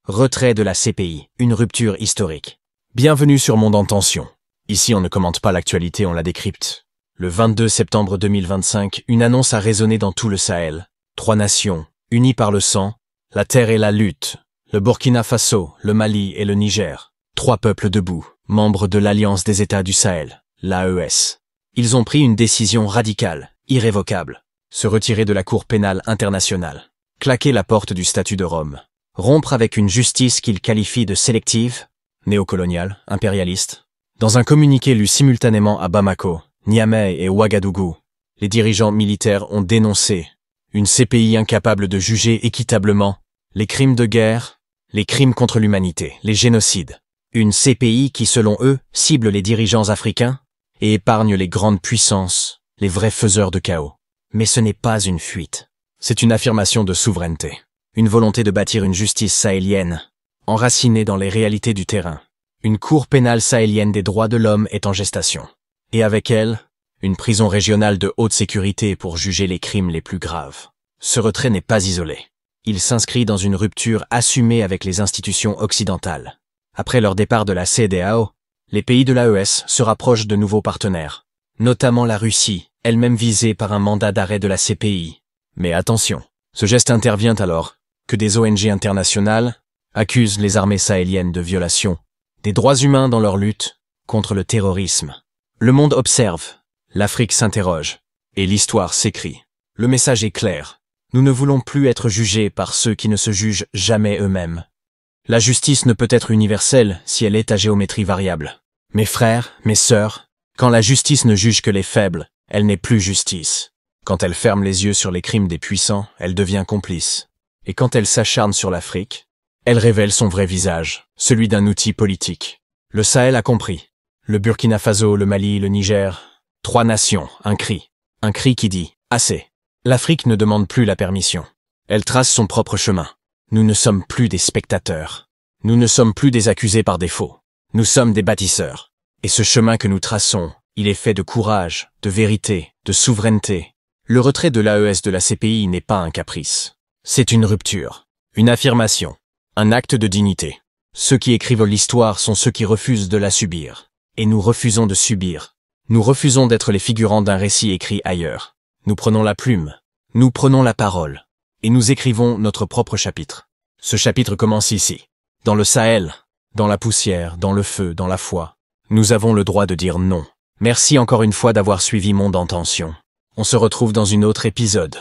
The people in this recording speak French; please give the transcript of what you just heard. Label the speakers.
Speaker 1: Retrait de la CPI, une rupture historique. Bienvenue sur Monde en Tension. Ici on ne commente pas l'actualité, on la décrypte. Le 22 septembre 2025, une annonce a résonné dans tout le Sahel. 3 nations, unies par le sang, la terre et la lutte. Le Burkina Faso, le Mali et le Niger. 3 peuples debout, membres de l'Alliance des États du Sahel, l'AES. Ils ont pris une décision radicale, irrévocable. Se retirer de la Cour pénale internationale. Claquer la porte du statut de Rome. Rompre avec une justice qu'ils qualifient de sélective, néocoloniale, impérialiste. Dans un communiqué lu simultanément à Bamako, Niamey et Ouagadougou, les dirigeants militaires ont dénoncé une CPI incapable de juger équitablement les crimes de guerre, les crimes contre l'humanité, les génocides. Une CPI qui, selon eux, cible les dirigeants africains et épargne les grandes puissances, les vrais faiseurs de chaos. Mais ce n'est pas une fuite. C'est une affirmation de souveraineté. Une volonté de bâtir une justice sahélienne, enracinée dans les réalités du terrain. Une cour pénale sahélienne des droits de l'homme est en gestation. Et avec elle, une prison régionale de haute sécurité pour juger les crimes les plus graves. Ce retrait n'est pas isolé. Il s'inscrit dans une rupture assumée avec les institutions occidentales. Après leur départ de la CEDEAO, les pays de l'AES se rapprochent de nouveaux partenaires, notamment la Russie, elle-même visée par un mandat d'arrêt de la CPI. Mais attention, ce geste intervient alors que des ONG internationales accusent les armées sahéliennes de violation des droits humains dans leur lutte contre le terrorisme. Le monde observe, l'Afrique s'interroge, et l'histoire s'écrit. Le message est clair. Nous ne voulons plus être jugés par ceux qui ne se jugent jamais eux-mêmes. La justice ne peut être universelle si elle est à géométrie variable. Mes frères, mes sœurs, quand la justice ne juge que les faibles, elle n'est plus justice. Quand elle ferme les yeux sur les crimes des puissants, elle devient complice. Et quand elle s'acharne sur l'Afrique, elle révèle son vrai visage, celui d'un outil politique. Le Sahel a compris. Le Burkina Faso, le Mali, le Niger. 3 nations, un cri. Un cri qui dit « Assez ». L'Afrique ne demande plus la permission. Elle trace son propre chemin. Nous ne sommes plus des spectateurs. Nous ne sommes plus des accusés par défaut. Nous sommes des bâtisseurs. Et ce chemin que nous traçons, il est fait de courage, de vérité, de souveraineté. Le retrait de l'AES de la CPI n'est pas un caprice. C'est une rupture, une affirmation, un acte de dignité. Ceux qui écrivent l'histoire sont ceux qui refusent de la subir. Et nous refusons de subir. Nous refusons d'être les figurants d'un récit écrit ailleurs. Nous prenons la plume, nous prenons la parole, et nous écrivons notre propre chapitre. Ce chapitre commence ici, dans le Sahel, dans la poussière, dans le feu, dans la foi. Nous avons le droit de dire non. Merci encore une fois d'avoir suivi Monde en Tension. On se retrouve dans une autre épisode.